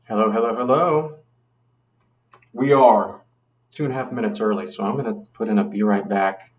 Hello, hello, hello. We are 2.5 minutes early, so I'm going to put in a be right back.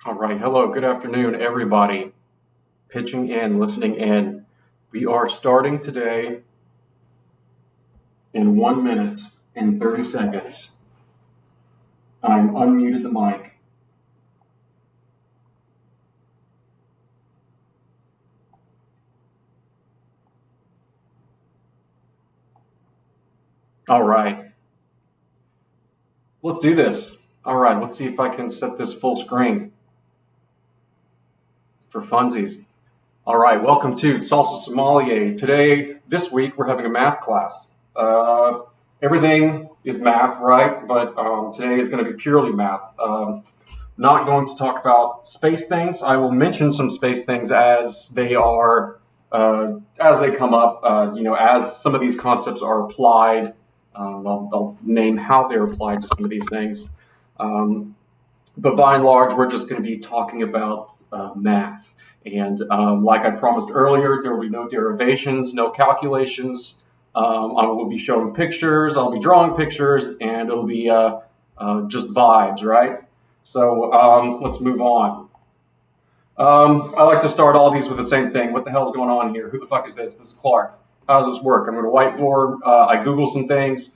All right, hello, good afternoon, everybody. Pitching in, listening in. We are starting today in 1 minute and 30 seconds. I'm unmuted the mic. All right, let's do this. All right, let's see if I can set this full screen for funsies. All right, welcome to Salsa Sommelier. This week, we're having a math class. Everything is math, right? But today is going to be purely math. Not going to talk about space things. I will mention some space things as they are, as they come up. As some of these concepts are applied, I'll name how they're applied to some of these things. But by and large, we're just going to be talking about math. And like I promised earlier, there will be no derivations, no calculations. I will be showing pictures, I'll be drawing pictures, and it'll be just vibes, right? So let's move on. I like to start all these with the same thing. What the hell's going on here? Who the fuck is this? This is Clark. How does this work? I'm going to whiteboard. I Google some things.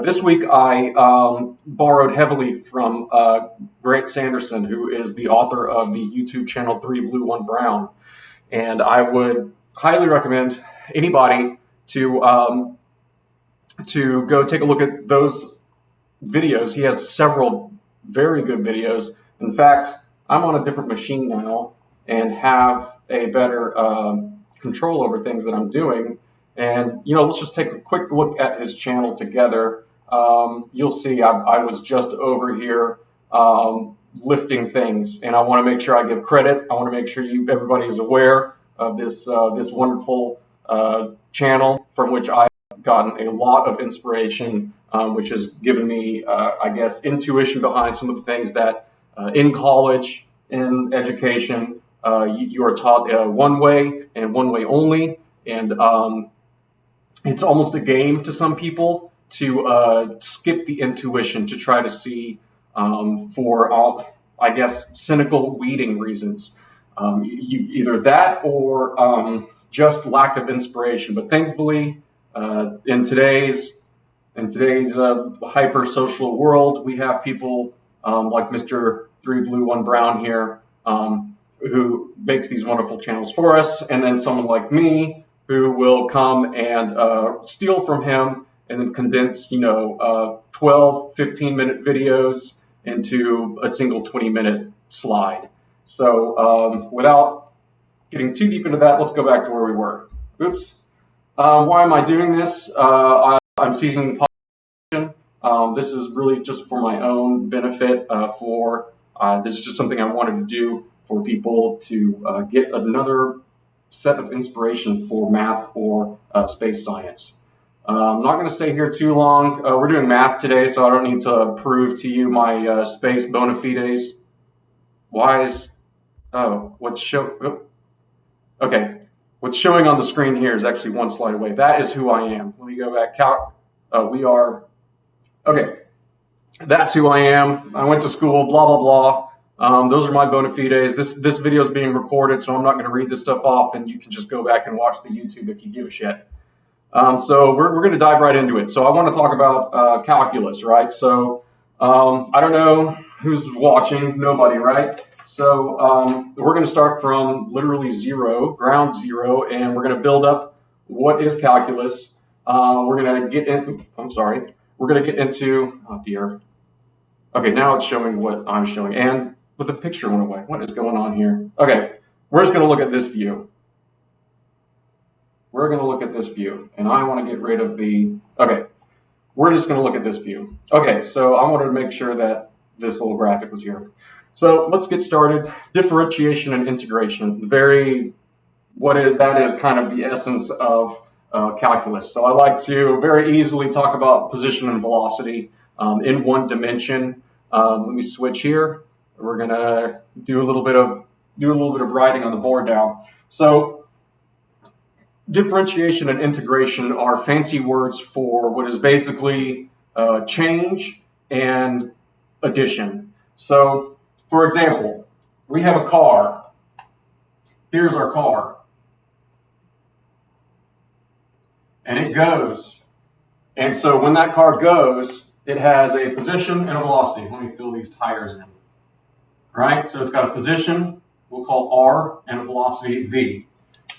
This week I borrowed heavily from Grant Sanderson, who is the author of the YouTube channel 3 Blue 1 Brown. And I would highly recommend anybody to go take a look at those videos. He has several very good videos. In fact, I'm on a different machine now and have a better control over things that I'm doing. And, let's just take a quick look at his channel together. You'll see I was just over here lifting things, and I want to make sure I give credit. I want to make sure everybody is aware of this wonderful channel from which I've gotten a lot of inspiration, which has given me, intuition behind some of the things that in college, in education, you are taught one way and one way only. And it's almost a game to some people to skip the intuition to try to see for, cynical weeding reasons. Either that or just lack of inspiration. But thankfully, in today's hyper social world, we have people like Mr. 3 Blue 1 Brown here, who makes these wonderful channels for us, and then someone like me who will come and steal from him and then condense 12, 15-minute videos into a single 20-minute slide. So without getting too deep into that, let's go back to where we were. Oops. Why am I doing this? I'm seeking publication. This is really just for my own benefit. This is just something I wanted to do for people to get another set of inspiration for math or space science. I'm not going to stay here too long. We're doing math today, so I don't need to prove to you my space bona fides. Okay. What's showing on the screen here is actually one slide away. That is who I am. Let me go back. Okay. That's who I am. I went to school, blah, blah, blah. Those are my bona fides. This video is being recorded, so I'm not going to read this stuff off, and you can just go back and watch the YouTube if you give a shit. So we're going to dive right into it. So I want to talk about calculus, right? So I don't know who's watching. Nobody, right? So we're going to start from literally ground zero, and we're going to build up what is calculus. We're going to get into, oh dear. Okay, now it's showing what I'm showing, and but the picture went away. What is going on here? Okay, we're just going to look at this view. And I want to get rid of we're just going to look at this view. Okay, so I wanted to make sure that this little graphic was here. So let's get started. Differentiation and integration. That is kind of the essence of calculus. So I like to very easily talk about position and velocity in one dimension. Let me switch here. We're gonna do a little bit of writing on the board now. So differentiation and integration are fancy words for what is basically change and addition. So, for example, we have a car. Here's our car. And it goes. And so when that car goes, it has a position and a velocity. Let me fill these tires in. Right? So it's got a position, we'll call R, and a velocity V.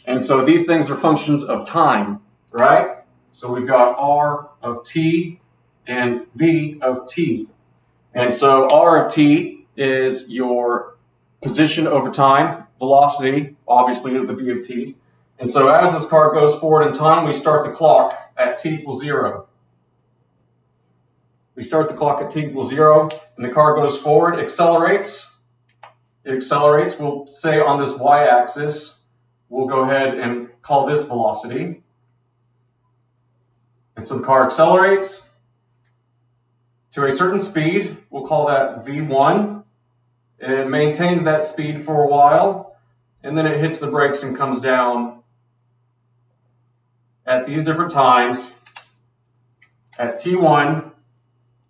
And so these things are functions of time, right? So we've got R of t and V of t. And so R of t is your position over time. Velocity, obviously, is the V of t. And so as this car goes forward in time, we start the clock at t equals 0. We start the clock at t equals 0, and the car goes forward, accelerates. It accelerates. We'll say on this y-axis, we'll go ahead and call this velocity. And so the car accelerates to a certain speed. We'll call that v1. It maintains that speed for a while, and then it hits the brakes and comes down at these different times. At t1,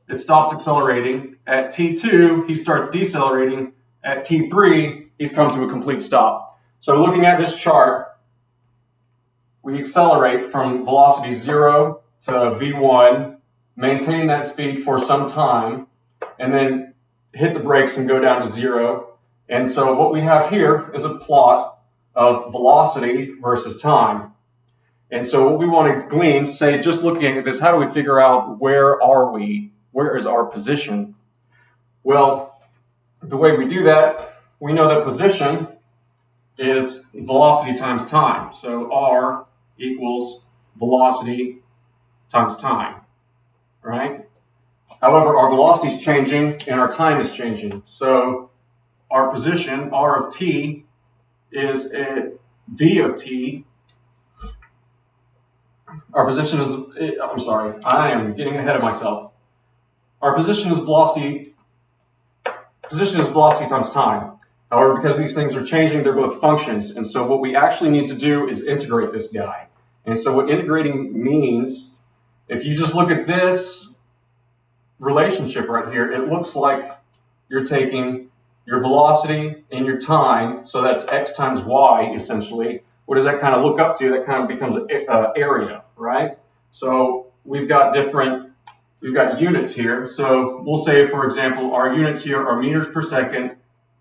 it stops accelerating. At t2, he starts decelerating. At t3, he's come to a complete stop. So looking at this chart, we accelerate from velocity 0 to v1, maintain that speed for some time, and then hit the brakes and go down to 0. And so what we have here is a plot of velocity versus time. And so what we want to glean, say, just looking at this, how do we figure out where are we? Where is our position? Well, the way we do that, we know that position is velocity times time. So R equals velocity times time, right? However, our velocity is changing and our time is changing. So our position, R of t, is V of t. Our position is, I'm sorry, I am getting ahead of myself. Our position is velocity times time. However, because these things are changing, they're both functions. And so what we actually need to do is integrate this guy. And so what integrating means, if you just look at this relationship right here, it looks like you're taking your velocity and your time, so that's x times y essentially. What does that kind of look up to? That kind of becomes an area, right? So we've got units here. So we'll say, for example, our units here are meters per second,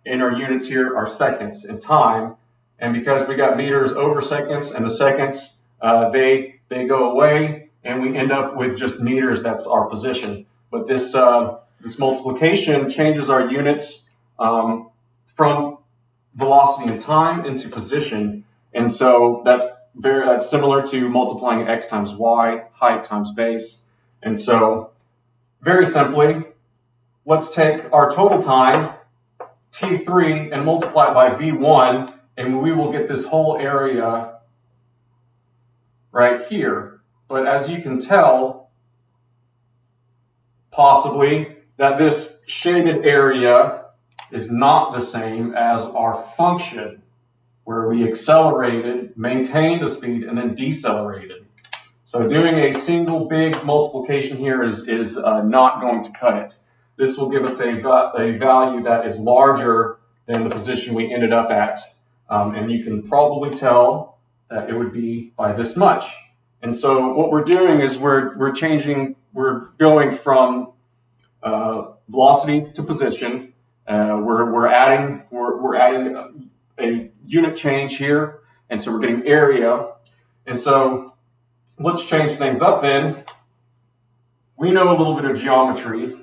and our units here are seconds in time. And because we got meters over seconds, and the seconds, they go away, and we end up with just meters. That's our position. But this multiplication changes our units from velocity and time into position. And so that's similar to multiplying x times y, height times base. And so very simply, let's take our total time, t3, and multiply it by v1, and we will get this whole area right here. But as you can tell, possibly, that this shaded area is not the same as our function, where we accelerated, maintained a speed, and then decelerated. So doing a single big multiplication here is not going to cut it. This will give us a value that is larger than the position we ended up at. And you can probably tell that it would be by this much. And so what we're doing is we're going from velocity to position. We're adding a unit change here, and so we're getting area. And so let's change things up then. We know a little bit of geometry.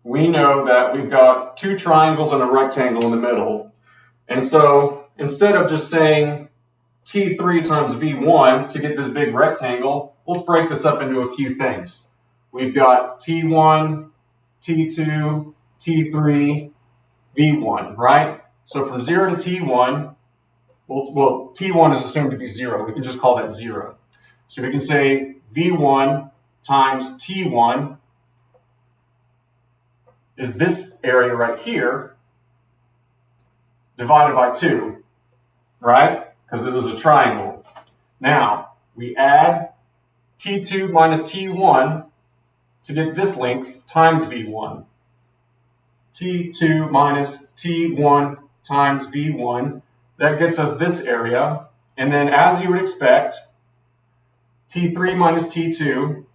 We know that we've got two triangles and a rectangle in the middle. And so instead of just saying t3 times v1 to get this big rectangle, let's break this up into a few things. We've got t1, t2, t3, v1, right? So from 0 to t1, well, t1 is assumed to be 0. We can just call that 0. So we can say v1 times t1 is this area right here divided by 2, right? Because this is a triangle. Now, we add t2 minus t1 to get this length times v1. t2 minus t1 times v1. That gets us this area. And then as you would expect, t3 minus t2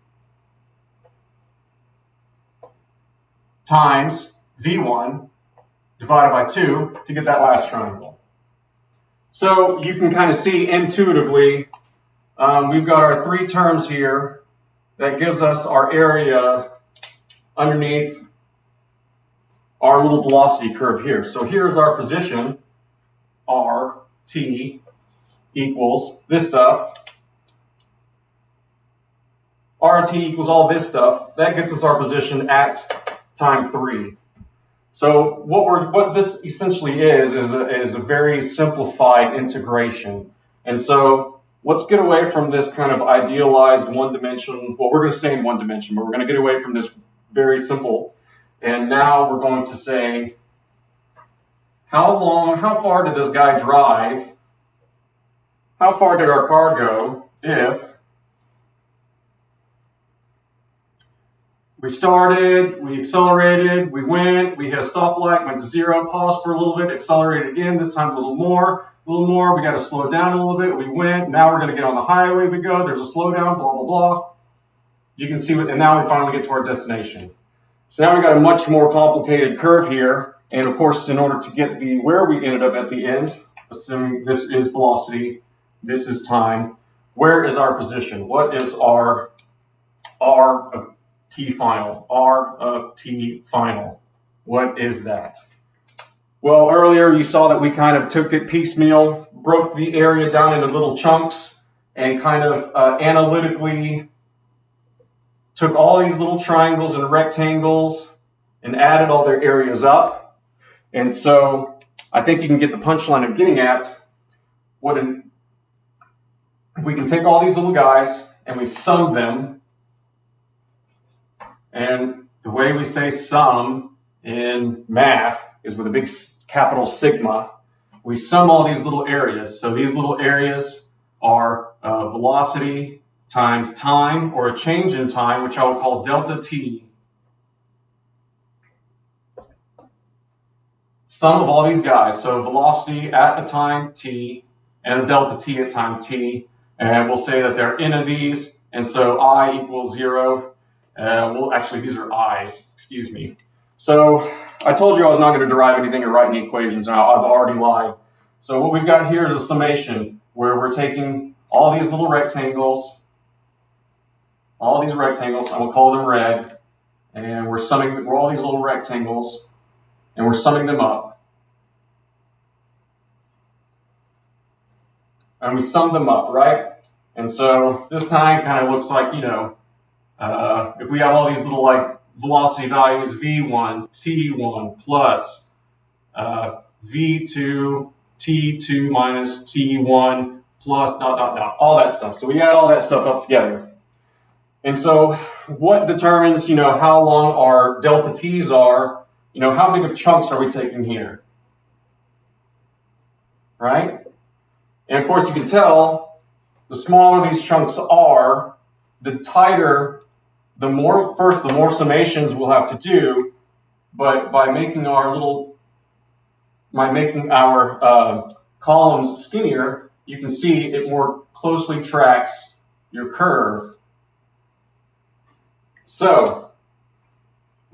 times v1 divided by 2 to get that last triangle. So you can kind of see intuitively, we've got our three terms here that gives us our area underneath our little velocity curve here. So here's our position, r, t, equals this stuff. RT equals all this stuff. That gets us our position at time 3. So what this essentially is a very simplified integration. And so let's get away from this kind of idealized one dimension. Well, we're going to stay in one dimension, but we're going to get away from this very simple. And now we're going to say, how far did this guy drive? How far did our car go if we started, we accelerated, we went, we hit a stoplight, went to 0, paused for a little bit, accelerated again, this time a little more, we got to slow down a little bit, we went, now we're going to get on the highway, we go, there's a slowdown, blah, blah, blah. You can see what, and now we finally get to our destination. So now we got a much more complicated curve here, and of course, in order to get where we ended up at the end, assuming this is velocity, this is time, where is our position? What is our R of t final? R of t final. What is that? Well, earlier you saw that we kind of took it piecemeal, broke the area down into little chunks, and kind of analytically took all these little triangles and rectangles and added all their areas up. And so I think you can get the punchline I'm getting at. We can take all these little guys and we sum them. And the way we say sum in math is with a big capital sigma. We sum all these little areas. So these little areas are velocity times time, or a change in time, which I will call delta t. Sum of all these guys. So velocity at a time t and a delta t at time t. And we'll say that there are n of these. And so I equals 0. Well, actually, these are i's, excuse me. So I told you I was not going to derive anything or write any equations. Now, I've already lied. So what we've got here is a summation where we're taking all these little rectangles, and we'll call them red, and we're all these little rectangles, and we're summing them up. And we sum them up, right? And so this time kind of looks like, if we have all these little velocity values, v1, t1 plus v2, t2 minus t1 plus ... all that stuff. So we add all that stuff up together. And so what determines, how long our delta t's are, how big of chunks are we taking here? Right? And of course you can tell the smaller these chunks are, the tighter, the more summations we'll have to do, but by making our columns skinnier, you can see it more closely tracks your curve. So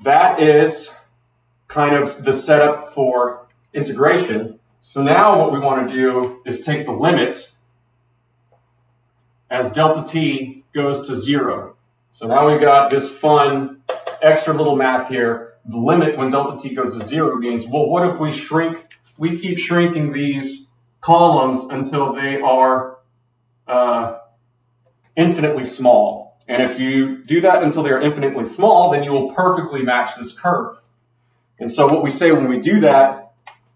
that is kind of the setup for integration. So now what we want to do is take the limit as delta t goes to 0. So now we've got this fun extra little math here. The limit when delta t goes to 0 means, well, what if we keep shrinking these columns until they are infinitely small. And if you do that until they're infinitely small, then you will perfectly match this curve. And so what we say when we do that,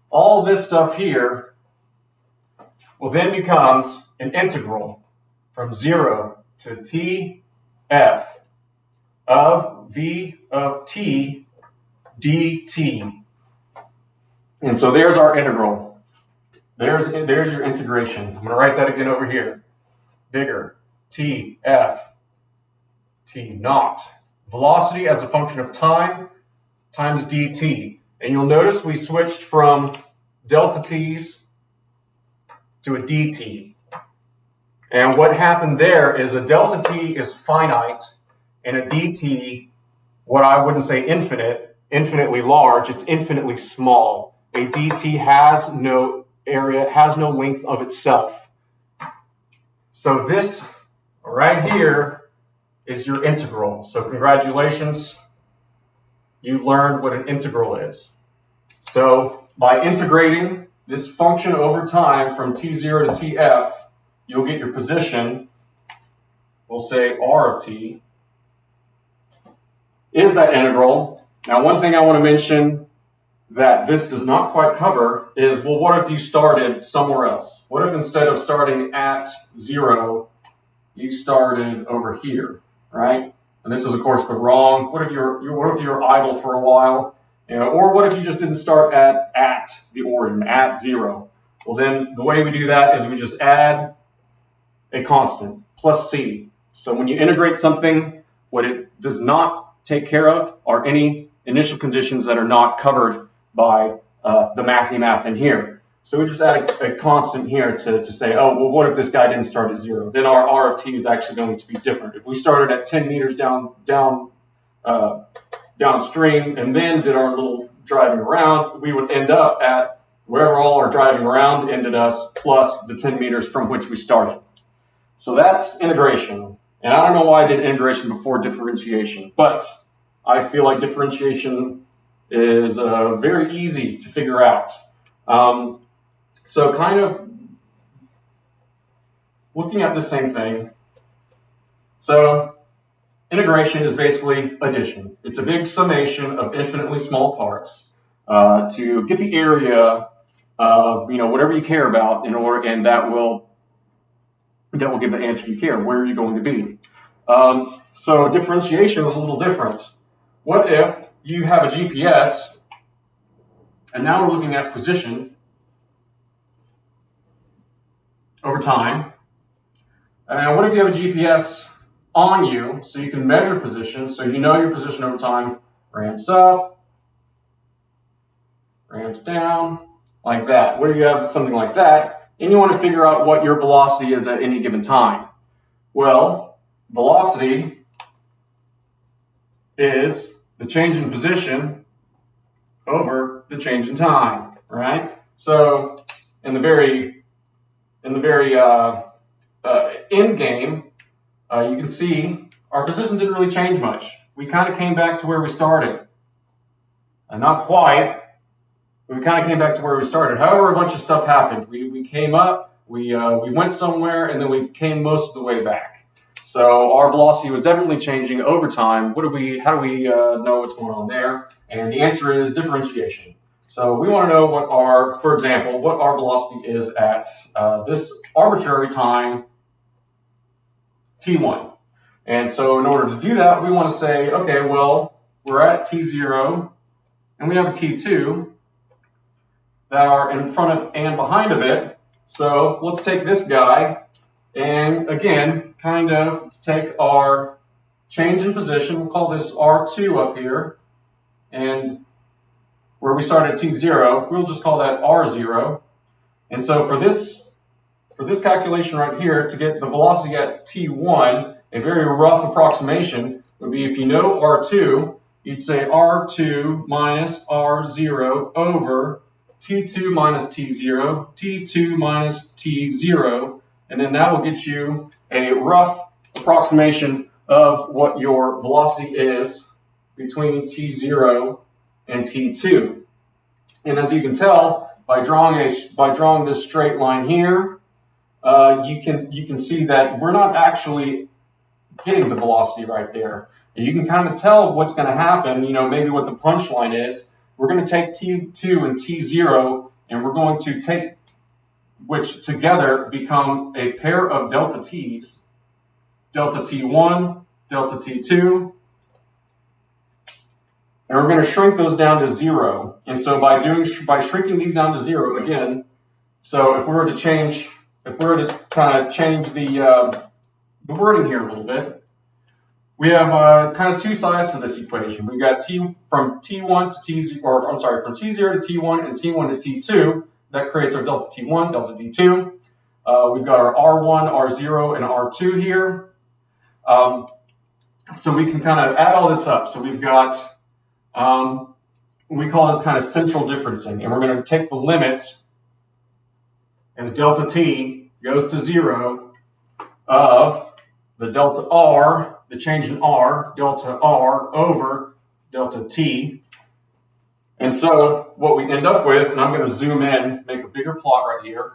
all this stuff here will then becomes an integral from 0 to t f of v of t dt. And so there's our integral. There's your integration. I'm going to write that again over here. Bigger. T f t naught. Velocity as a function of time times dt. And you'll notice we switched from delta t's to a dt. And what happened there is a delta t is finite, and a dt, what I wouldn't say infinite, infinitely large, it's infinitely small. A dt has no area, has no length of itself. So this right here is your integral. So congratulations, you've learned what an integral is. So by integrating this function over time from t0 to tf, you'll get your position, we'll say r of t, is that integral. Now, one thing I want to mention that this does not quite cover is, well, what if you started somewhere else? What if instead of starting at 0, you started over here, right? And this is, of course, the wrong. What if you're idle for a while? You know, or what if you just didn't start at the origin, at 0? Well, then the way we do that is we just add a constant, plus c. So when you integrate something, what it does not take care of are any initial conditions that are not covered by the mathy math in here. So we just add a constant here to say, oh, well, what if this guy didn't start at 0? Then our r of t is actually going to be different. If we started at 10 meters downstream and then did our little driving around, we would end up at wherever all our driving around ended us plus the 10 meters from which we started. So that's integration. And I don't know why I did integration before differentiation, but I feel like differentiation is very easy to figure out. So kind of looking at the same thing. So integration is basically addition. It's a big summation of infinitely small parts to get the area of whatever you care about in order, and that will give the answer you care. Where are you going to be? So differentiation is a little different. What if you have a GPS, and now we're looking at position over time. And what if you have a GPS on you so you can measure position, so you know your position over time ramps up, ramps down, like that. What if you have something like that, and you want to figure out what your velocity is at any given time? Well, velocity is the change in position over the change in time, right? So in the very end game, you can see our position didn't really change much. We kind of came back to where we started. Not quite, but we kind of came back to where we started. However, a bunch of stuff happened. We came up, we went somewhere, and then we came most of the way back. So our velocity was definitely changing over time. How do we know what's going on there? And the answer is differentiation. So we want to know for example, what our velocity is at this arbitrary time, t1. And so in order to do that, we want to say, okay, well, we're at t0, and we have a t2 that are in front of and behind of it. So let's take this guy and, again, kind of take our change in position. We'll call this R2 up here. And where we start at t0, we'll just call that r0. And so for this calculation right here, to get the velocity at t1, a very rough approximation would be, if you know r2, you'd say r2 minus r0 over t2 minus t0, t2 minus t0, and then that will get you a rough approximation of what your velocity is between t0 and t2. And as you can tell, by drawing this straight line here, you can see that we're not actually getting the velocity right there. And you can kind of tell what's going to happen, maybe what the punchline is. We're going to take t2 and t0, and we're going to take, which together become a pair of delta t's, delta t1, delta t2, and we're going to shrink those down to 0. And so by shrinking these down to 0 again, so if we were to kind of change the wording here a little bit, we have kind of two sides to this equation. We've got from T1 to T0, or I'm sorry, from T0 to T1 and T1 to T2. That creates our delta T1, delta T2. We've got our R1, R0, and R2 here. So we can kind of add all this up. So we've got, we call this kind of central differencing. And we're going to take the limit as delta T goes to 0 of the delta R, the change in R, delta R over delta T. And so what we end up with, and I'm going to zoom in, make a bigger plot right here,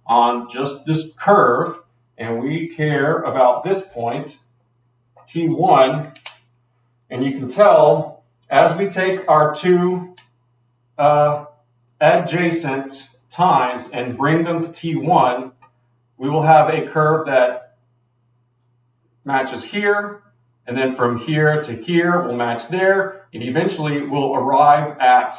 on just this curve, and we care about this point, T1, and you can tell as we take our two adjacent times and bring them to T1, we will have a curve that matches here, and then from here to here will match there, and eventually we'll arrive at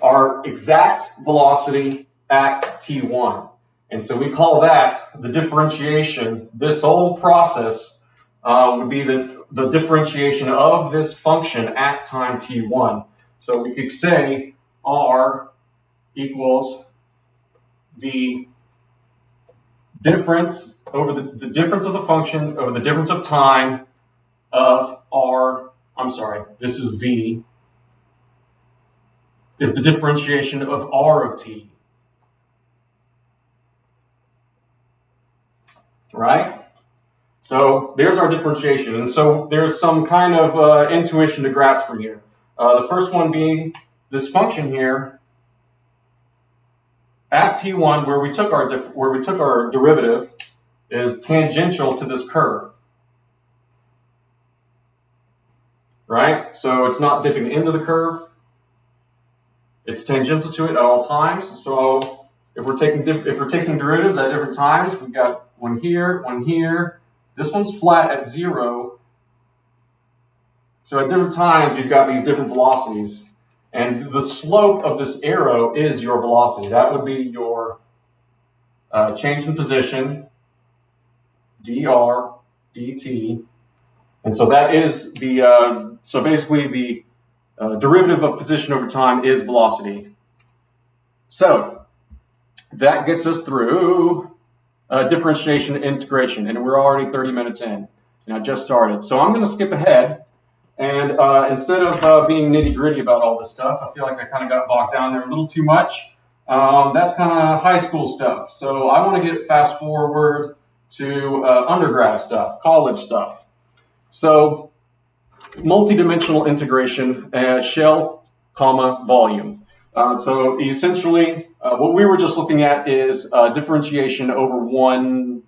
our exact velocity at T1. And so we call that the differentiation. This whole process would be the differentiation of this function at time T1. So we could say R equals the difference over the difference of the function over the difference of time of R, I'm sorry, this is V, is the differentiation of R of T. Right? So there's our differentiation. And so there's some kind of intuition to grasp from here. The first one being this function here at T1, where we took our derivative, is tangential to this curve. Right? So it's not dipping into the curve. It's tangential to it at all times. So if we're taking derivatives at different times, we've got one here, one here. This one's flat at 0. So at different times, you've got these different velocities. And the slope of this arrow is your velocity. That would be your change in position, dr, dt. And so that is the, so basically the derivative of position over time is velocity. So that gets us through differentiation and integration, and we're already 30 minutes in, and I just started. So I'm going to skip ahead, and instead of being nitty-gritty about all this stuff, I feel like I kind of got bogged down there a little too much. That's kind of high school stuff. So I want to get fast forward to undergrad stuff, college stuff. So multidimensional integration, shell, comma, volume. So essentially, what we were just looking at is differentiation over one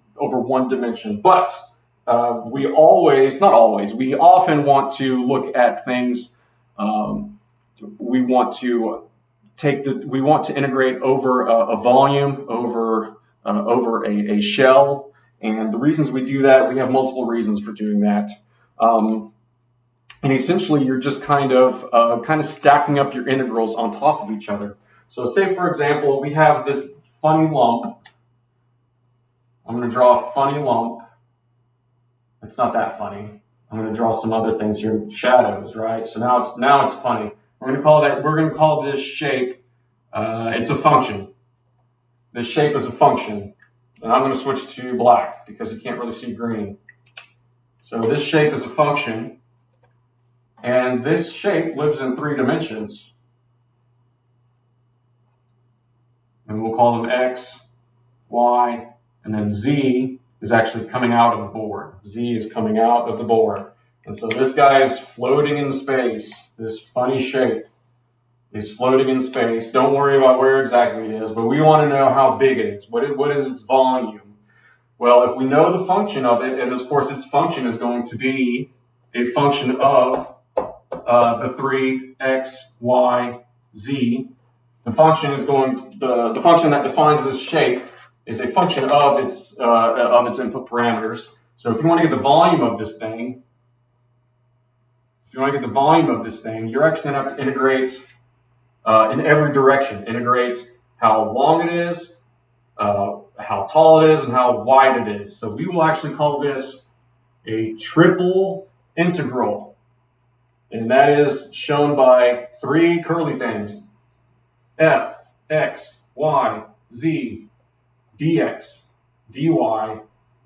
dimension. But we often want to look at things. We want to integrate over a volume, over a shell. And the reasons we do that, we have multiple reasons for doing that. And essentially, you're just kind of stacking up your integrals on top of each other. So say, for example, we have this funny lump. I'm going to draw a funny lump. It's not that funny. I'm going to draw some other things here, shadows, right? So now it's funny. We're going to call this shape. It's a function. This shape is a function, and I'm going to switch to black because you can't really see green. So this shape is a function. And this shape lives in 3 dimensions. And we'll call them X, Y, and then Z is actually coming out of the board. Z is coming out of the board. And so this guy is floating in space. This funny shape is floating in space. Don't worry about where exactly it is, but we want to know how big it is. What is its volume? Well, if we know the function of it, and of course its function is going to be a function of the 3 x, y, z. The function that defines this shape is a function of its input parameters. So if you want to get the volume of this thing, you're actually going to have to integrate in every direction. Integrate how long it is, how tall it is, and how wide it is. So we will actually call this a triple integral. And that is shown by three curly things. F, X, Y, Z, dx, dy,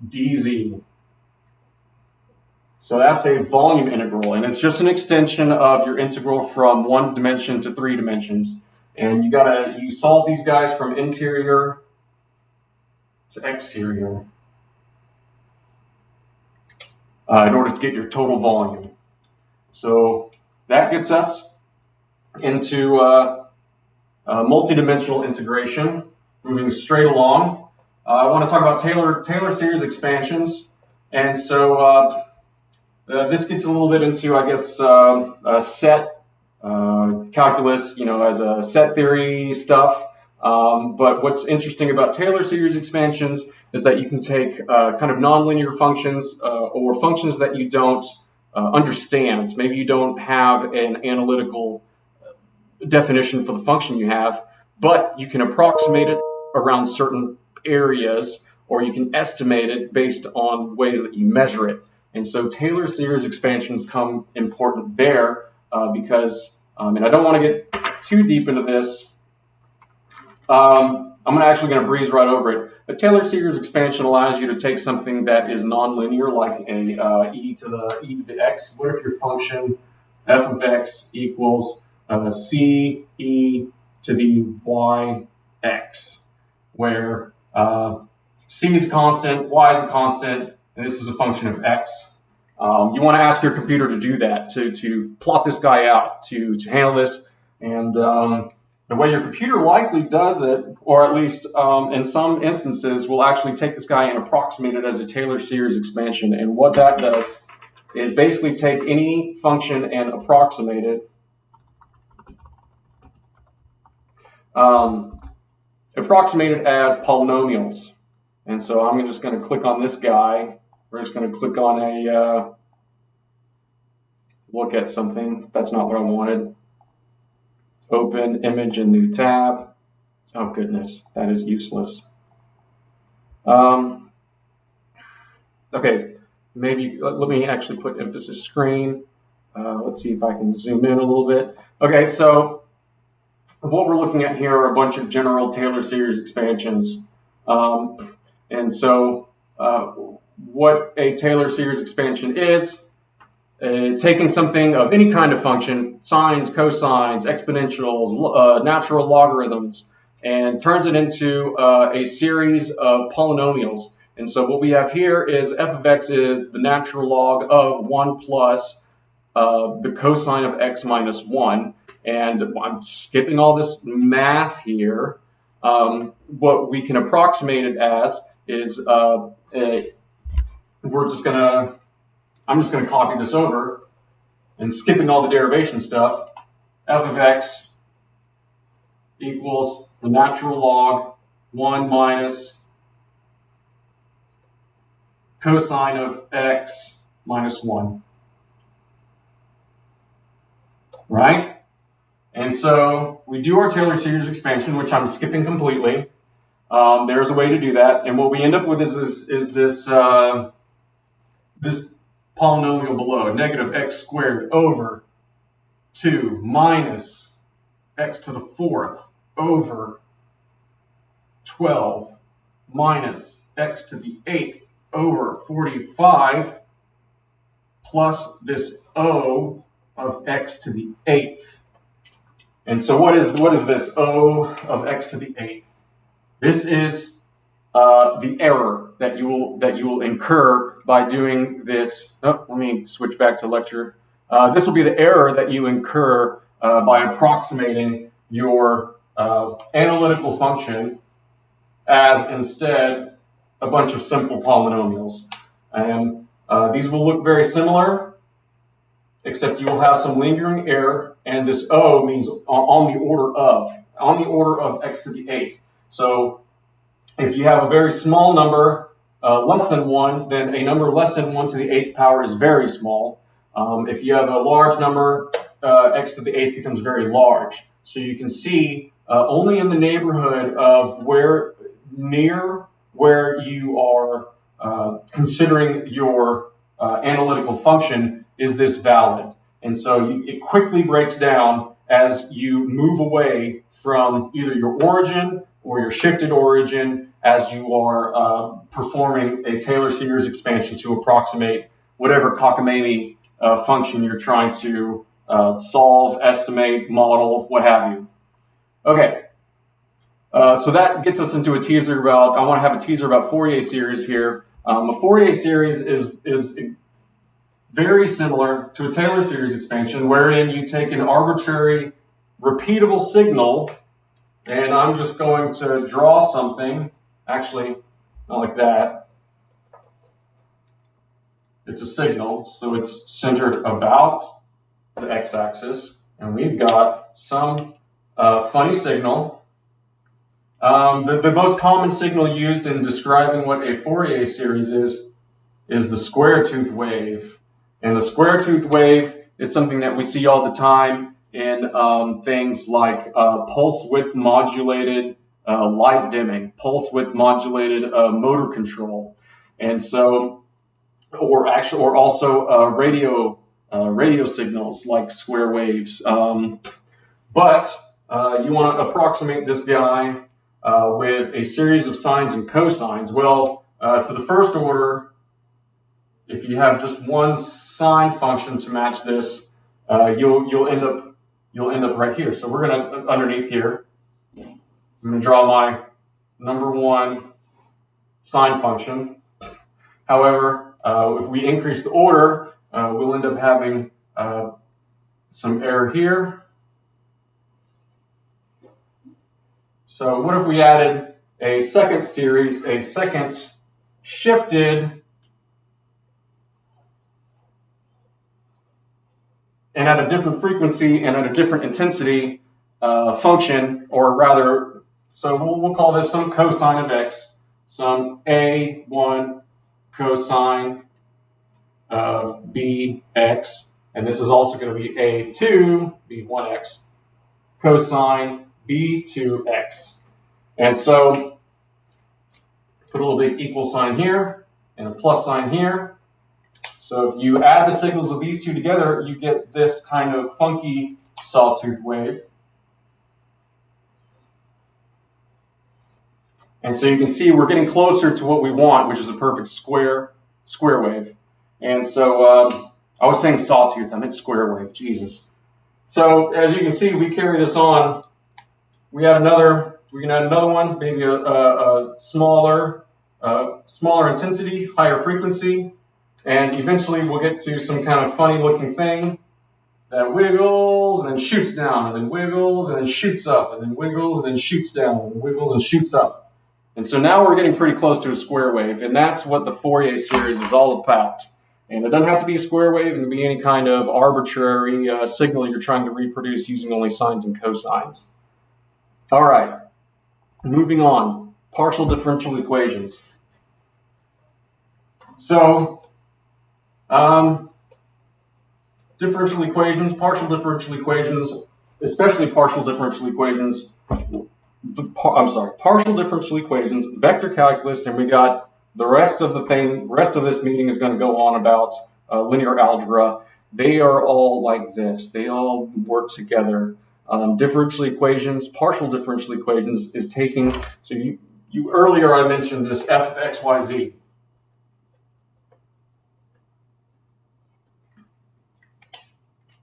dz. So that's a volume integral, and it's just an extension of your integral from one dimension to three dimensions. And you solve these guys from interior to exterior in order to get your total volume. So that gets us into multidimensional integration. Moving straight along, I want to talk about Taylor series expansions, and so this gets a little bit into, I guess, set calculus, as a set theory stuff. But what's interesting about Taylor series expansions is that you can take kind of nonlinear functions or functions that you don't understand. Maybe you don't have an analytical definition for the function you have, but you can approximate it around certain areas, or you can estimate it based on ways that you measure it. And so Taylor series expansions come important there because, and I don't want to get too deep into this. I'm actually going to breeze right over it. A Taylor series expansion allows you to take something that is nonlinear, like a e to the x. What if your function f of x equals c e to the y x, where c is a constant, y is a constant, and this is a function of x. You want to ask your computer to do that, to plot this guy out, to handle this. And the way your computer likely does it, or at least in some instances, will actually take this guy and approximate it as a Taylor series expansion. And what that does is basically take any function and approximate it. Approximate it as polynomials. And so I'm just going to click on this guy. We're just going to click on a look at something. That's not what I wanted. Open image in new tab. Oh goodness, that is useless. Okay, maybe let me actually put emphasis screen. Let's see if I can zoom in a little bit. Okay, so what we're looking at here are a bunch of general Taylor series expansions. And so what a Taylor series expansion is taking something of any kind of function, sines, cosines, exponentials, natural logarithms, and turns it into a series of polynomials. And so what we have here is f of x is the natural log of 1 plus the cosine of x minus 1. And I'm skipping all this math here. What we can approximate it as is I'm just going to copy this over and skipping all the derivation stuff. F of x equals the natural log 1 minus cosine of x minus 1. Right? And so we do our Taylor series expansion, which I'm skipping completely. There's a way to do that. And what we end up with is this polynomial below, negative x squared over 2 minus x to the 4th over 12 minus x to the 8th over 45 plus this O of x to the 8th. And so what is this O of x to the 8th? This is the error that you will incur by doing this. Oh, let me switch back to lecture. This will be the error that you incur by approximating your analytical function as instead a bunch of simple polynomials. And these will look very similar, except you will have some lingering error, and this O means on the order of x to the 8th. So if you have a very small number, less than 1, then a number less than 1 to the 8th power is very small. If you have a large number, x to the 8th becomes very large. So you can see only in the neighborhood of where you are considering your analytical function, is this valid? And so it quickly breaks down as you move away from either your origin or your shifted origin as you are performing a Taylor series expansion to approximate whatever cockamamie function you're trying to solve, estimate, model, what have you. Okay, so that gets us into a teaser about, I want to have a teaser about Fourier series here. A Fourier series is very similar to a Taylor series expansion, wherein you take an arbitrary repeatable signal, and I'm just going to draw something, actually not like that. It's a signal, so it's centered about the x-axis, and we've got some funny signal. The most common signal used in describing what a Fourier series is the square tooth wave. And the square tooth wave is something that we see all the time in things like pulse width modulated light dimming, pulse width modulated motor control, and so, or also radio signals like square waves. But you want to approximate this guy with a series of sines and cosines. Well, to the first order, if you have just one sine function to match this, you'll end up right here. So we're going to, underneath here, I'm going to draw my number one sine function. However, if we increase the order, we'll end up having some error here. So what if we added a second series, a second shifted and at a different frequency and at a different intensity function, or rather, so we'll call this some cosine of x, some a1 cosine of bx, and this is also going to be a2 b1x cosine b2x. And so put a little big equal sign here and a plus sign here. So if you add the signals of these two together, you get this kind of funky sawtooth wave. And so you can see we're getting closer to what we want, which is a perfect square wave. And so I was saying sawtooth, I meant square wave, Jesus. So as you can see, we carry this on. We can add another one, maybe a smaller intensity, higher frequency. And eventually we'll get to some kind of funny looking thing that wiggles and then shoots down, and then wiggles and then shoots up, and then wiggles and then shoots down, and wiggles and shoots up. And so now we're getting pretty close to a square wave, and that's what the Fourier series is all about. And it doesn't have to be a square wave, it can be any kind of arbitrary signal you're trying to reproduce using only sines and cosines. All right, moving on, partial differential equations. So, differential equations, partial differential equations, especially partial differential equations, partial differential equations, vector calculus, and we got the rest of this meeting is going to go on about linear algebra. They are all like this. They all work together. Differential equations, partial differential equations is taking, so you earlier I mentioned this f of x, y, z.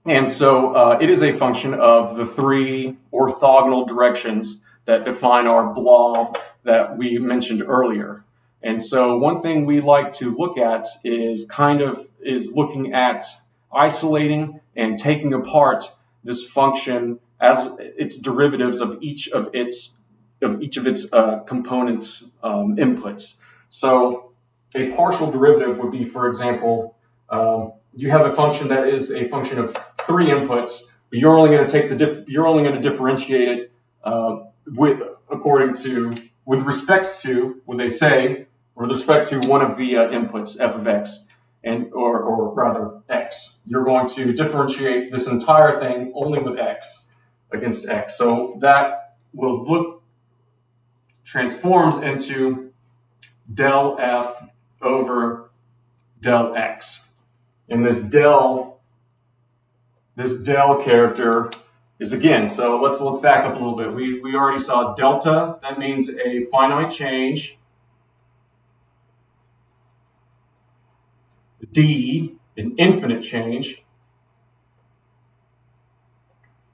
And so it is a function of the three orthogonal directions that define our blob that we mentioned earlier. And so one thing we like to look at is looking at isolating and taking apart this function as its derivatives of each of its component inputs. So a partial derivative would be, for example, you have a function that is a function of three inputs, but you're only going to differentiate it with respect to one of the inputs, f of x, or rather x. You're going to differentiate this entire thing only with x against x. So that will transforms into del f over del x. And this del character is again, so let's look back up a little bit. We already saw delta, that means a finite change. D, an infinite change.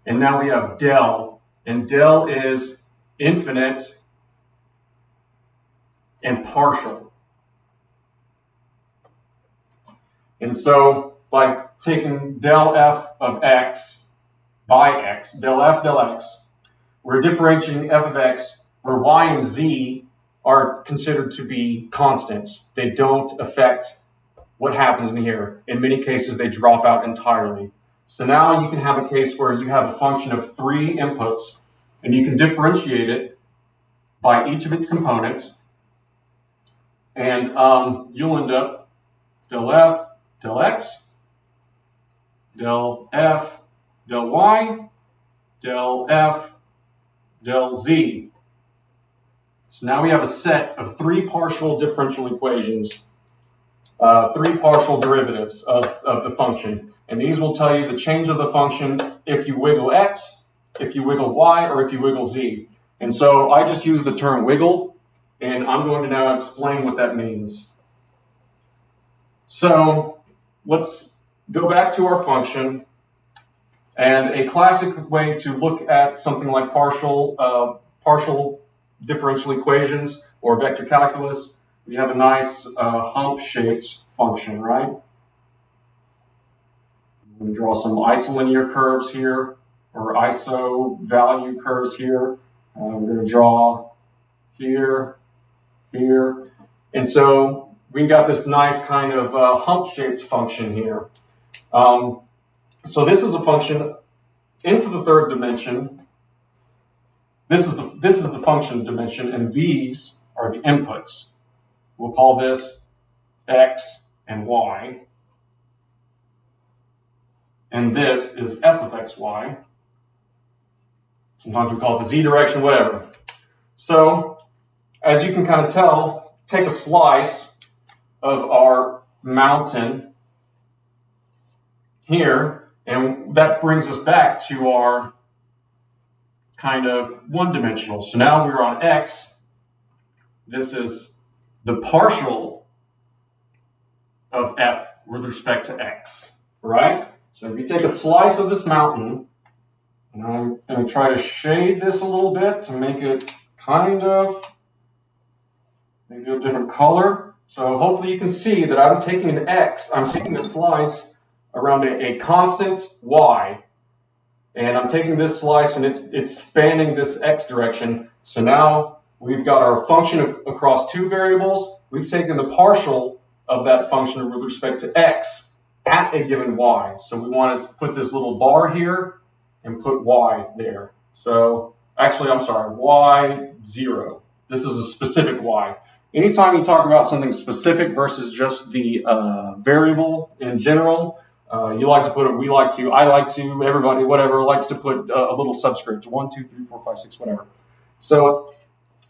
And now we have del, and del is infinite and partial. And so by taking del f of x by x, del x, we're differentiating f of x where y and z are considered to be constants. They don't affect what happens in here. In many cases, they drop out entirely. So now you can have a case where you have a function of 3 inputs, and you can differentiate it by each of its components, and you'll end up del f, del x, del f, del y, del f, del z. So now we have a set of 3 partial differential equations, 3 partial derivatives of the function. And these will tell you the change of the function if you wiggle x, if you wiggle y, or if you wiggle z. And so I just use the term wiggle, and I'm going to now explain what that means. So let's go back to our function. And a classic way to look at something like partial differential equations or vector calculus, we have a nice hump-shaped function, right? I'm going to draw some isolinear curves here, or iso value curves here. We're going to draw here, here. And so we got this nice kind of hump-shaped function here. So this is a function into the third dimension. This is the function dimension, and these are the inputs. We'll call this x and y. And this is f of xy. Sometimes we call it the z direction, whatever. So, as you can kind of tell, take a slice of our mountain here, and that brings us back to our kind of one-dimensional. So now we're on x. This is the partial of f with respect to x, right? So if you take a slice of this mountain, and I'm going to try to shade this a little bit to make it kind of maybe a different color. So hopefully you can see that I'm taking an x, I'm taking a slice around a constant y, and I'm taking this slice and it's spanning this x direction. So now we've got our function across 2 variables. We've taken the partial of that function with respect to x at a given y. So we want to put this little bar here and put y there. So actually, I'm sorry, y0. This is a specific y. Anytime you talk about something specific versus just the variable in general, you like to put it, we like to, I like to, everybody, whatever, likes to put a little subscript, 1, 2, 3, 4, 5, 6, whatever. So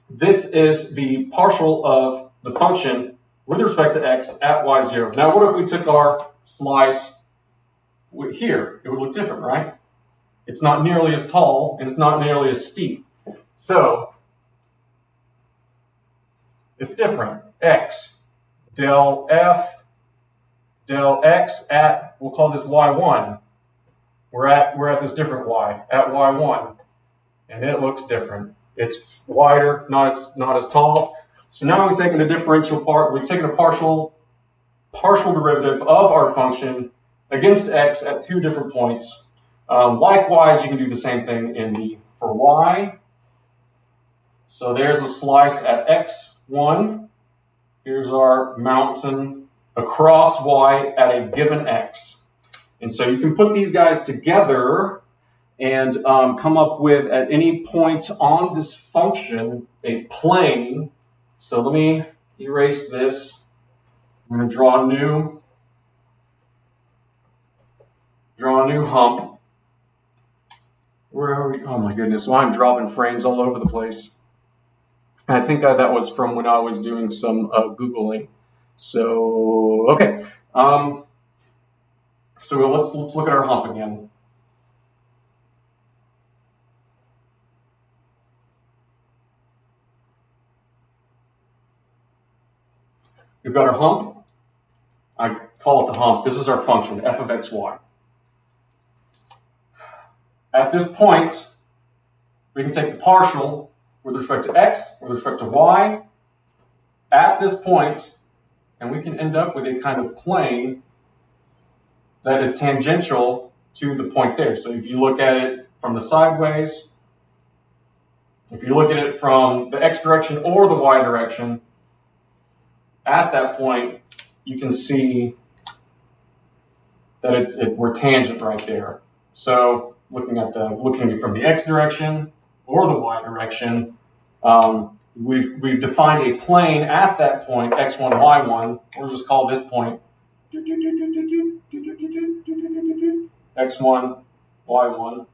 this is the partial of the function with respect to x at y0. Now, what if we took our slice here? It would look different, right? It's not nearly as tall, and it's not nearly as steep. So it's different. X, del f, del x at, we'll call this y1. We're at this different y, at y1. And it looks different. It's wider, not as tall. So now we've taken a differential part, we've taken a partial derivative of our function against x at 2 different points. Likewise, you can do the same thing for y. So there's a slice at x1. Here's our mountain across y at a given x. And so you can put these guys together and come up with, at any point on this function, a plane. So let me erase this. I'm going to draw a new hump. Where are we? Oh my goodness, well, I'm dropping frames all over the place. I think that was from when I was doing some Googling. So, okay. So let's look at our hump again. We've got our hump. I call it the hump. This is our function, f of xy. At this point, we can take the partial with respect to x, with respect to y, at this point, and we can end up with a kind of plane that is tangential to the point there. So if you look at it from the sideways, if you look at it from the x direction or the y direction, at that point, you can see that we're tangent right there. So looking from the x direction or the y direction, we've defined a plane at that point, x1, y1. We'll just call this point x1, y1,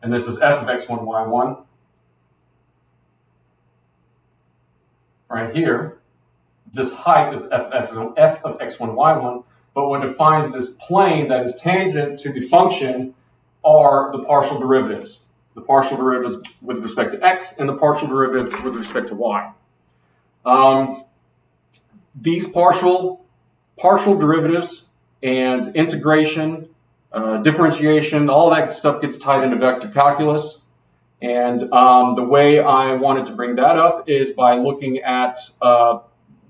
and this is f of x1, y1 right here. This height is f of x1, y1, but what defines this plane that is tangent to the function are the partial derivatives. The partial derivatives with respect to x and the partial derivative with respect to y. These partial derivatives and integration, differentiation, all that stuff gets tied into vector calculus. And the way I wanted to bring that up is by looking at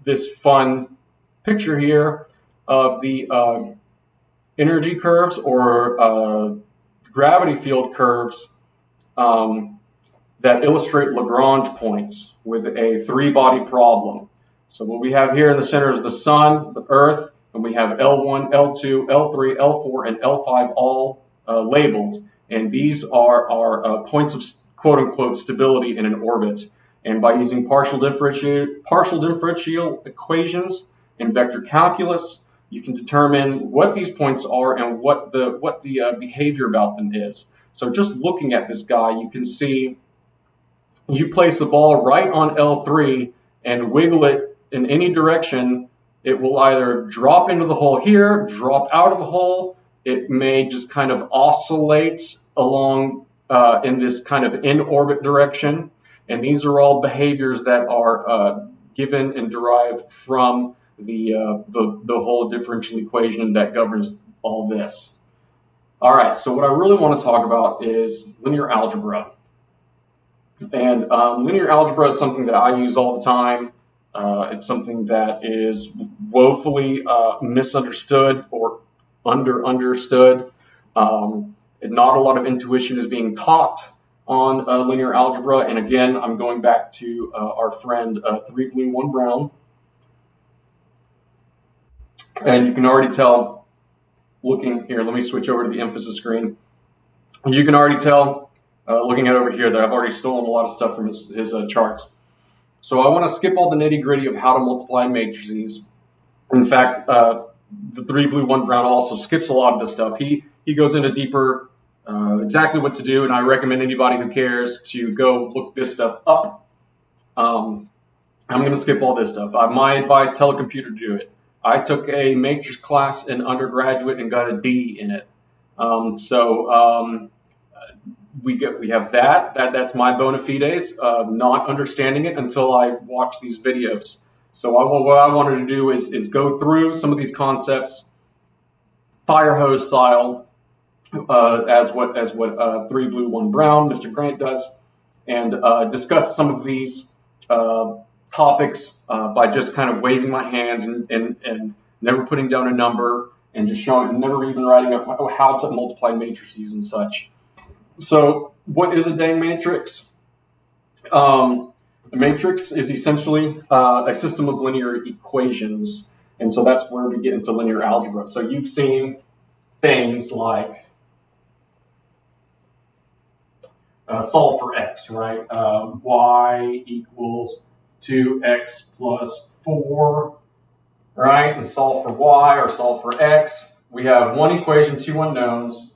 this fun picture here of the energy curves or gravity field curves that illustrate Lagrange points with a three-body problem. So what we have here in the center is the sun, the earth, and we have L1, L2, L3, L4, and L5 all labeled. And these are our points of quote-unquote stability in an orbit. And by using partial differential equations in vector calculus, you can determine what these points are and what the behavior about them is. So just looking at this guy, you can see you place the ball right on L3 and wiggle it in any direction. It will either drop into the hole here, drop out of the hole. It may just kind of oscillate along in this kind of in-orbit direction. And these are all behaviors that are given and derived from the whole differential equation that governs all this. All right, so what I really want to talk about is linear algebra. And linear algebra is something that I use all the time. It's something that is woefully misunderstood or understood. Not a lot of intuition is being taught on linear algebra. And again, I'm going back to our friend 3 Blue 1 Brown. And you can already tell, looking here, let me switch over to the emphasis screen. You can already tell, looking at over here, that I've already stolen a lot of stuff from his charts. So I want to skip all the nitty gritty of how to multiply matrices. In fact, the 3 Blue 1 Brown also skips a lot of this stuff. He goes into deeper exactly what to do, and I recommend anybody who cares to go look this stuff up. I'm going to skip all this stuff. My advice, tell a computer to do it. I took a matrix class in undergraduate and got a D in it. We have that. That's my bona fides, not understanding it until I watch these videos. So what I wanted to do is go through some of these concepts, fire hose style, as what 3 Blue 1 Brown, Mr. Grant does, and discuss some of these topics by just kind of waving my hands and never putting down a number and just showing, never even writing up how to multiply matrices and such. So what is a dang matrix? A matrix is essentially a system of linear equations. And so that's where we get into linear algebra. So you've seen things like solve for x, right? Y equals 2x plus 4, right? And solve for y or solve for x. We have one equation, two unknowns.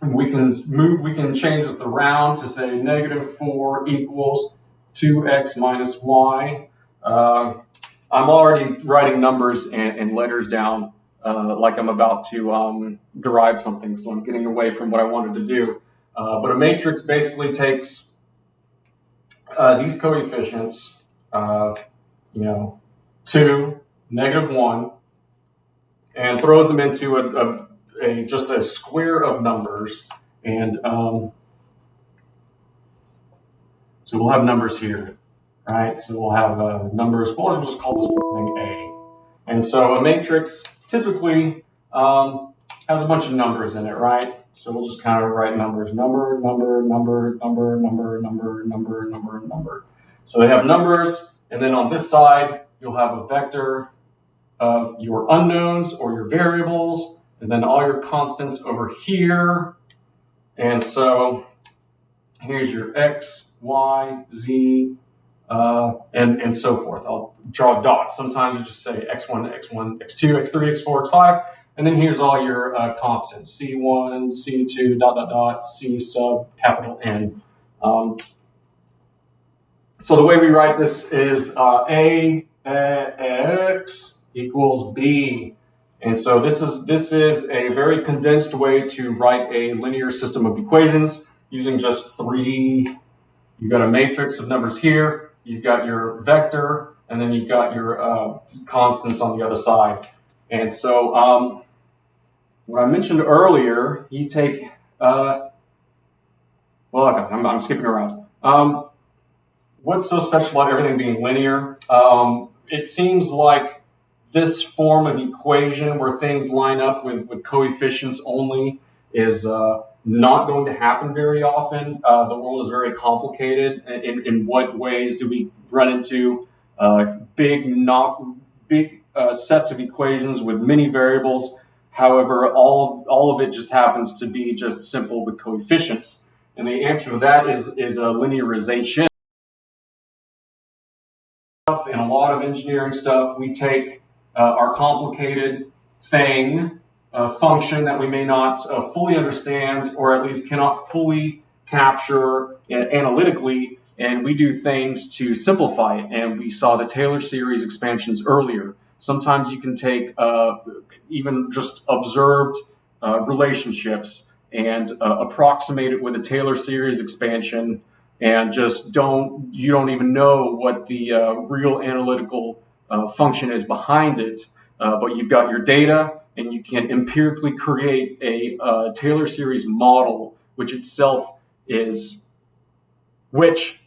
We can change this around to say negative 4 equals 2x minus y. I'm already writing numbers and letters down like I'm about to derive something, so I'm getting away from what I wanted to do. But a matrix basically takes these coefficients, 2, -1, and throws them into just a square of numbers. And so we'll have numbers here, right? So we'll have numbers, we'll just call this thing A. And so a matrix typically has a bunch of numbers in it, right? So we'll just kind of write numbers, number, number, number, number, number, number, number, number, number. So they have numbers, and then on this side, you'll have a vector of your unknowns or your variables, and then all your constants over here. And so here's your X, Y, Z, and so forth. I'll draw dots. Sometimes you just say X1, X1, X2, X3, X4, X5, and then here's all your constants, C1, C2, dot, dot, dot, C sub capital N. So the way we write this is A X equals B. And so this is a very condensed way to write a linear system of equations using just 3. You've got a matrix of numbers here, you've got your vector, and then you've got your constants on the other side. And so what I mentioned earlier, you take, well, okay, I'm skipping around. What's so special about everything being linear? It seems like this form of equation where things line up with coefficients only is not going to happen very often. The world is very complicated. In what ways do we run into big sets of equations with many variables? However, all of it just happens to be just simple with coefficients. And the answer to that is a linearization. In a lot of engineering stuff, we take our complicated thing, function that we may not fully understand or at least cannot fully capture analytically, and we do things to simplify it. And we saw the Taylor series expansions earlier. Sometimes you can take even just observed relationships and approximate it with a Taylor series expansion, and just you don't even know what the real analytical function is behind it, but you've got your data, and you can empirically create a Taylor series model, which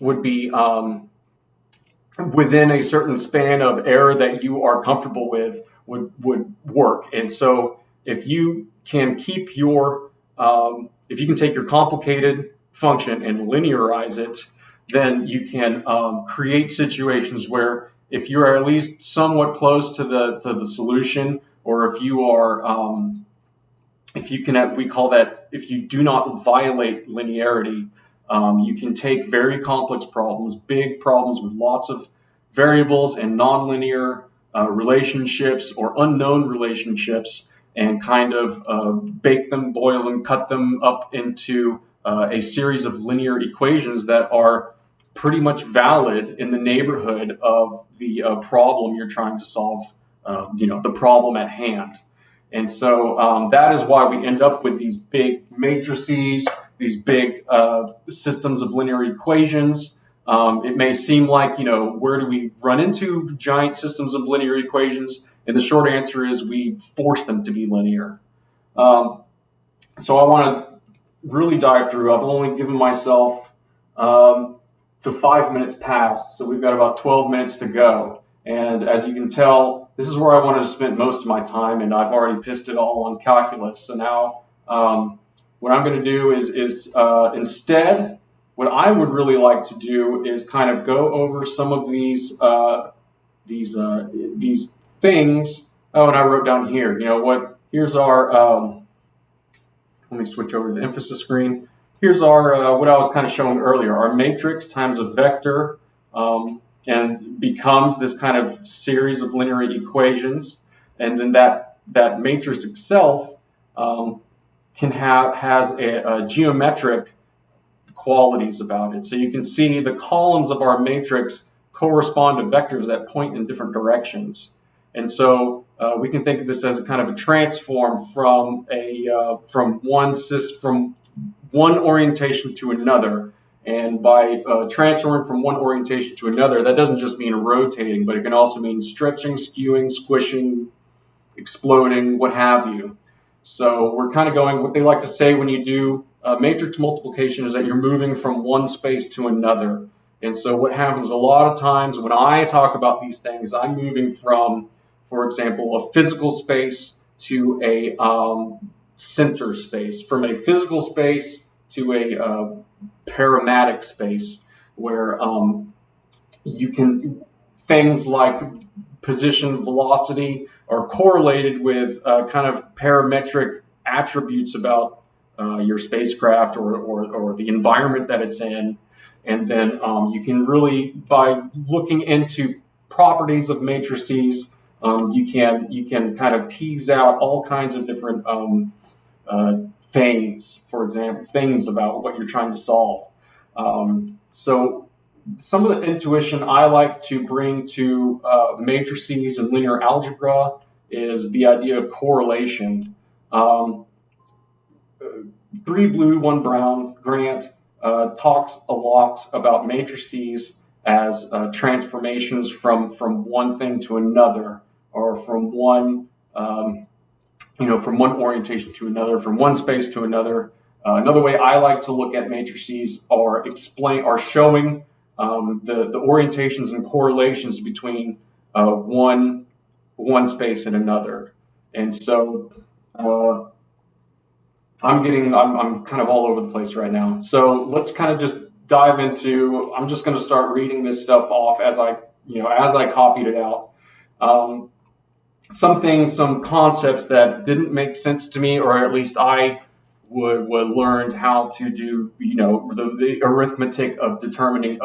would be within a certain span of error that you are comfortable with would work. And so if you can take your complicated function and linearize it, then you can create situations where if you are at least somewhat close to the solution, or if you are, if you do not violate linearity, you can take very complex problems, big problems with lots of variables and nonlinear relationships or unknown relationships, and kind of bake them, boil them, cut them up into a series of linear equations that are pretty much valid in the neighborhood of the problem you're trying to solve, the problem at hand. And so that is why we end up with these big matrices, these big systems of linear equations. It may seem like, where do we run into giant systems of linear equations? And the short answer is we force them to be linear. So I want to really dive through. I've only given myself to 5 minutes past, so we've got about 12 minutes to go. And as you can tell, this is where I wanted to spend most of my time, and I've already pissed it all on calculus. So now what I'm going to do is instead, what I would really like to do is kind of go over some of these things. Oh, and I wrote down here, here's our, let me switch over to the emphasis screen. Here's our, what I was kind of showing earlier, our matrix times a vector, and becomes this kind of series of linear equations. And then that matrix itself has a geometric qualities about it. So you can see the columns of our matrix correspond to vectors that point in different directions. And so we can think of this as a kind of a transform from from one orientation to another. And by transferring from one orientation to another, that doesn't just mean rotating, but it can also mean stretching, skewing, squishing, exploding, what have you. So we're kind of going, what they like to say when you do matrix multiplication is that you're moving from one space to another. And so what happens a lot of times when I talk about these things, I'm moving from, for example, a physical space to a sensor space, from a physical space to a parametric space, where you can, things like position, velocity are correlated with kind of parametric attributes about your spacecraft or the environment that it's in. And then you can really, by looking into properties of matrices, you can kind of tease out all kinds of different things, for example, things about what you're trying to solve. So some of the intuition I like to bring to matrices and linear algebra is the idea of correlation. 3 Blue, 1 Brown Grant talks a lot about matrices as transformations from one thing to another, or from one from one orientation to another, from one space to another. Another way I like to look at matrices are showing the orientations and correlations between one space and another. And so I'm kind of all over the place right now. So let's kind of just dive into. I'm just going to start reading this stuff off as I copied it out. Some concepts that didn't make sense to me, or at least I would learned how to do, the arithmetic of determining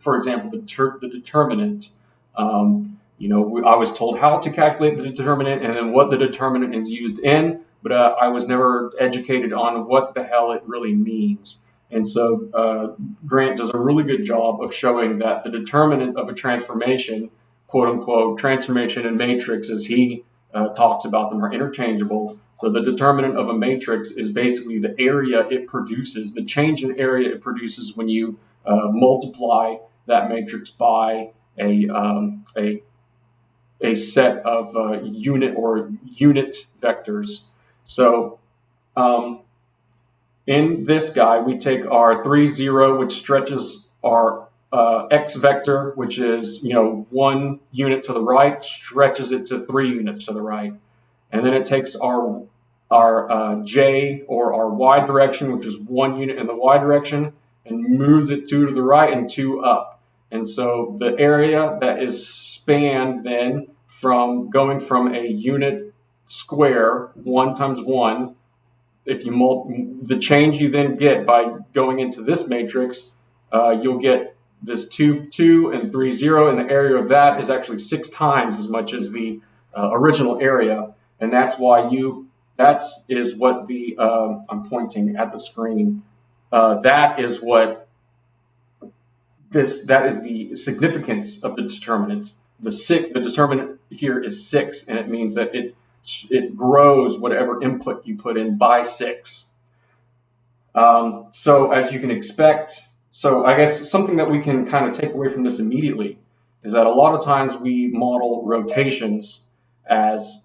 for example, the determinant. I was told how to calculate the determinant and then what the determinant is used in, but I was never educated on what the hell it really means. And so Grant does a really good job of showing that the determinant of a transformation, quote unquote, transformation and matrix, as he talks about them, are interchangeable. So the determinant of a matrix is basically the area it produces, the change in area it produces when you multiply that matrix by a set of unit vectors. So in this guy, we take our 3, 0, which stretches our x vector, which is 1 unit to the right, stretches it to 3 units to the right, and then it takes our j, or our y direction, which is 1 unit in the y direction, and moves it 2 to the right and 2 up. And so the area that is spanned then from going from a unit square, 1 times 1, if you the change you then get by going into this matrix, you'll get this 2, 2, and 3, 0, and the area of that is actually 6 times as much as the original area, and that's why that is what the I'm pointing at the screen. That is the significance of the determinant. The determinant here is 6, and it means that it grows whatever input you put in by 6. So as you can expect, so I guess something that we can kind of take away from this immediately is that a lot of times we model rotations as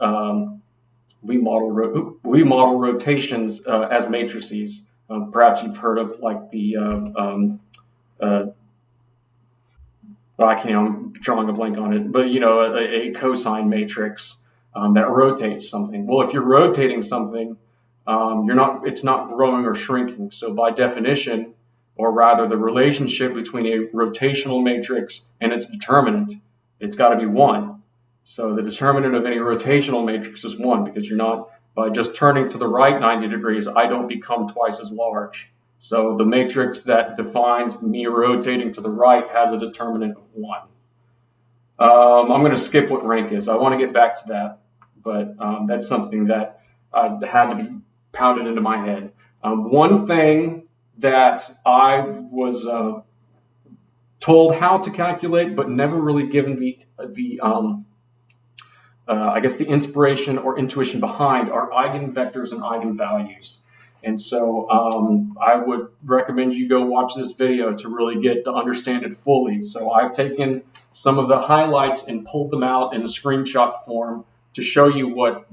rotations as matrices. Perhaps you've heard of like the I'm drawing a blank on it, but a cosine matrix that rotates something. Well, if you're rotating something, it's not growing or shrinking. So by definition, or rather the relationship between a rotational matrix and its determinant, it's got to be 1. So the determinant of any rotational matrix is 1, because by just turning to the right 90 degrees, I don't become twice as large. So the matrix that defines me rotating to the right has a determinant of 1. I'm going to skip what rank is. I want to get back to that, but that's something that had to be pounded into my head. One thing that I was told how to calculate, but never really given the I guess the inspiration or intuition behind are eigenvectors and eigenvalues. And so I would recommend you go watch this video to really get to understand it fully. So I've taken some of the highlights and pulled them out in a screenshot form to show you what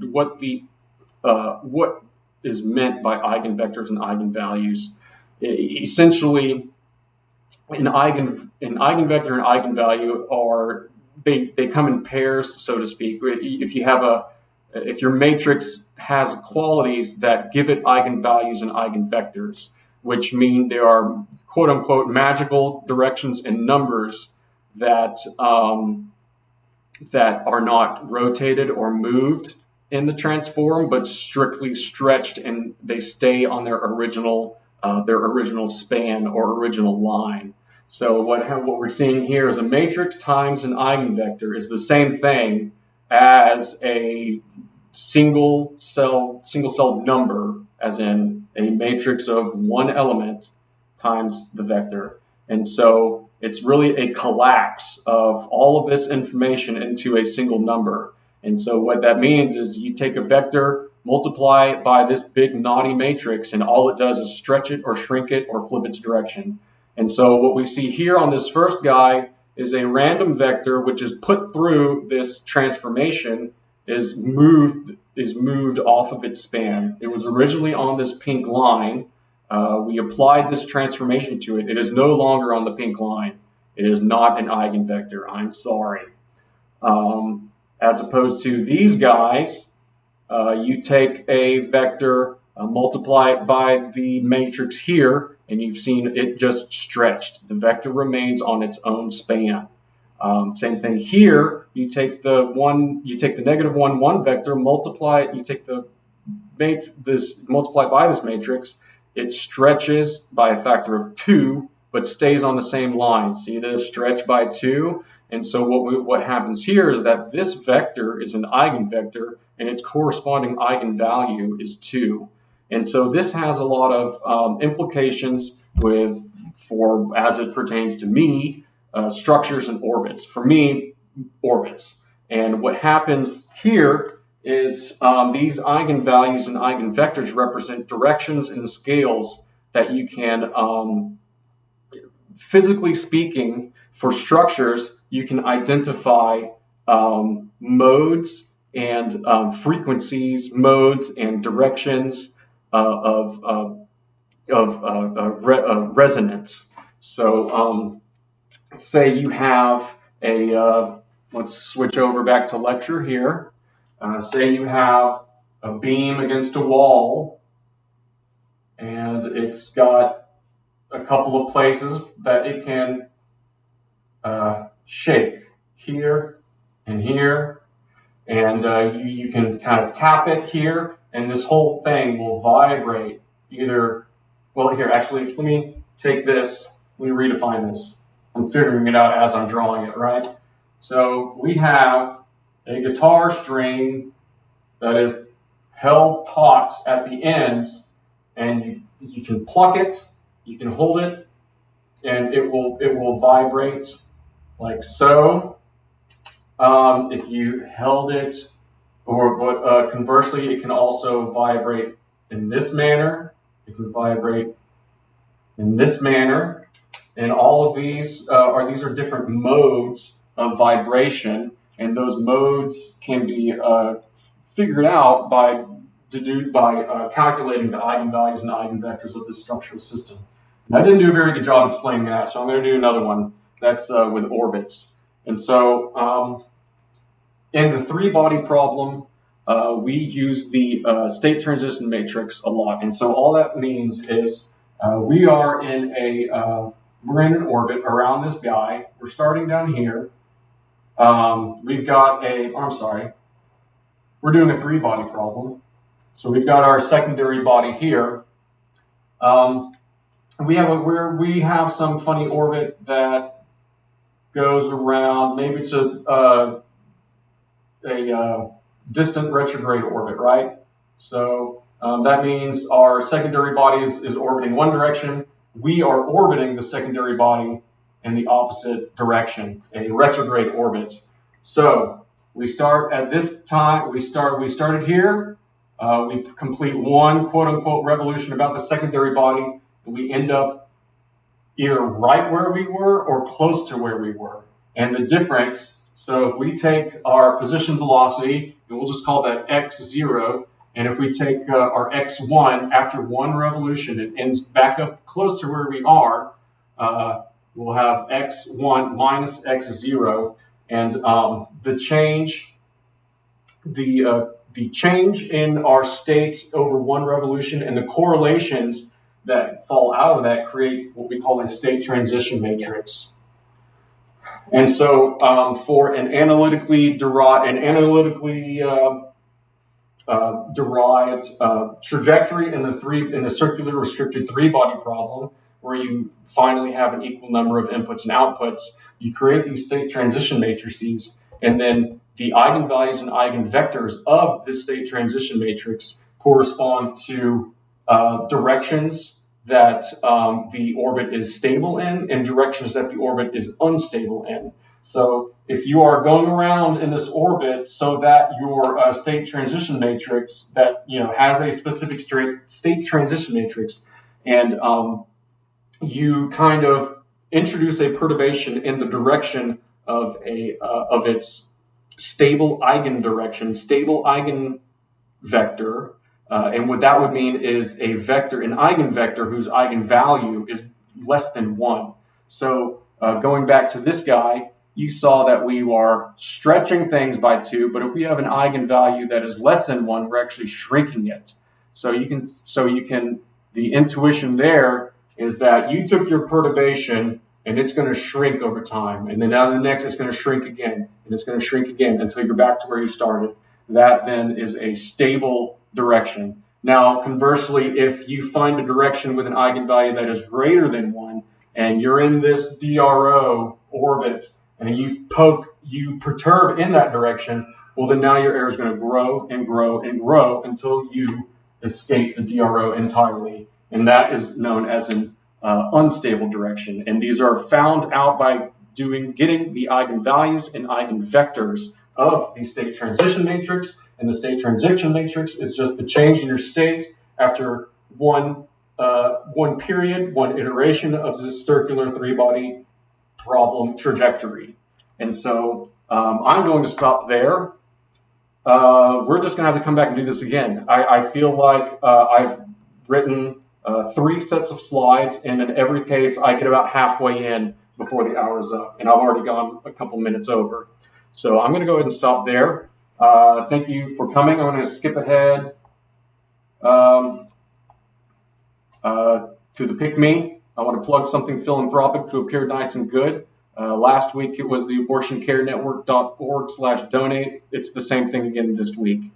is meant by eigenvectors and eigenvalues. Essentially, an eigenvector and eigenvalue are they come in pairs, so to speak. If your matrix has qualities that give it eigenvalues and eigenvectors, which mean there are quote unquote magical directions and numbers that that are not rotated or moved in the transform, but strictly stretched, and they stay on their original span or original line. So what we're seeing here is a matrix times an eigenvector is the same thing as a single cell number, as in a matrix of one element times the vector. And so it's really a collapse of all of this information into a single number. And so what that means is you take a vector, multiply it by this big knotty matrix, and all it does is stretch it or shrink it or flip its direction. And so what we see here on this first guy is a random vector which is put through this transformation, is moved off of its span. It was originally on this pink line. We applied this transformation to it. It is no longer on the pink line. It is not an eigenvector. I'm sorry. As opposed to these guys, you take a vector, multiply it by the matrix here, and you've seen it just stretched. The vector remains on its own span. Same thing here. You take the negative 1, 1 vector, multiply it. You take multiply by this matrix. It stretches by a factor of 2, but stays on the same line. See this stretch by 2. And so what happens here is that this vector is an eigenvector, and its corresponding eigenvalue is 2. And so this has a lot of implications as it pertains to me, structures and orbits. For me, orbits. And what happens here is these eigenvalues and eigenvectors represent directions and scales that you can, physically speaking, for structures, you can identify modes and frequencies, modes and directions of resonance. So say you have let's switch over back to lecture here. Say you have a beam against a wall, and it's got a couple of places that it can shake, here and here, and you can kind of tap it here, and this whole thing will vibrate here, actually, let me take this, let me redefine this. I'm figuring it out as I'm drawing it, right? So we have a guitar string that is held taut at the ends, and you can pluck it, you can hold it, and it will vibrate like so. If you held it, but conversely, it can also vibrate in this manner. It can vibrate in this manner, and all of these are different modes of vibration, and those modes can be figured out by calculating the eigenvalues and eigenvectors of this structural system. And I didn't do a very good job explaining that, so I'm going to do another one that's with orbits. And so in the three-body problem, we use the state transition matrix a lot. And so all that means is we are in an orbit around this guy. We're starting down here. We've got we're doing a three-body problem. So we've got our secondary body here. We have some funny orbit that goes around. Maybe it's a distant retrograde orbit, right? So that means our secondary body is orbiting one direction. We are orbiting the secondary body in the opposite direction, a retrograde orbit. So we start at this time, we started here, we complete one quote-unquote revolution about the secondary body, and we end up either right where we were or close to where we were. And the difference, so if we take our position velocity, and we'll just call that x0, and if we take our x1 after one revolution, it ends back up close to where we are, we'll have x1 minus x0, and the change in our states over one revolution and the correlations that fall out of that create what we call a state transition matrix. And so for an analytically derived trajectory in the circular restricted three-body problem, where you finally have an equal number of inputs and outputs, you create these state transition matrices, and then the eigenvalues and eigenvectors of this state transition matrix correspond to directions that the orbit is stable in and directions that the orbit is unstable in. So if you are going around in this orbit so that your state transition matrix that has a specific state transition matrix, and you kind of introduce a perturbation in the direction of its stable eigendirection, stable eigenvector, and what that would mean is a vector, an eigenvector whose eigenvalue is less than 1. So going back to this guy, you saw that we are stretching things by 2, but if we have an eigenvalue that is less than 1, we're actually shrinking it. So the intuition there is that you took your perturbation and it's going to shrink over time, and then now the next it's going to shrink again, and it's going to shrink again until you're back to where you started. That then is a stable direction. Now, conversely, if you find a direction with an eigenvalue that is greater than 1, and you're in this DRO orbit, and you perturb in that direction, well, then now your error is going to grow and grow and grow until you escape the DRO entirely. And that is known as an unstable direction. And these are found out by getting the eigenvalues and eigenvectors of the state transition matrix. And the state transition matrix is just the change in your state after one period, one iteration of this circular three-body problem trajectory. And so I'm going to stop there. We're just going to have to come back and do this again. I feel like I've written 3 sets of slides, and in every case, I get about halfway in before the hour is up, and I've already gone a couple minutes over. So I'm going to go ahead and stop there. Thank you for coming. I'm going to skip ahead to the Pick Me. I want to plug something philanthropic to appear nice and good. Last week it was the abortioncarenetwork.org/donate. It's the same thing again this week.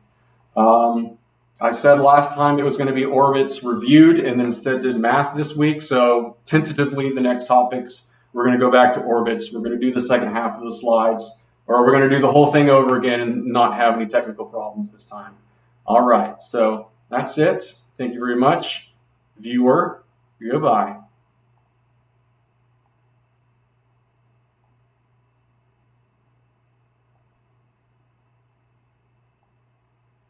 I said last time it was going to be orbits reviewed, and then instead did math this week. So tentatively, the next topics, we're going to go back to orbits. We're going to do the second half of the slides, or we're going to do the whole thing over again and not have any technical problems this time. All right, so that's it. Thank you very much, viewer. Goodbye.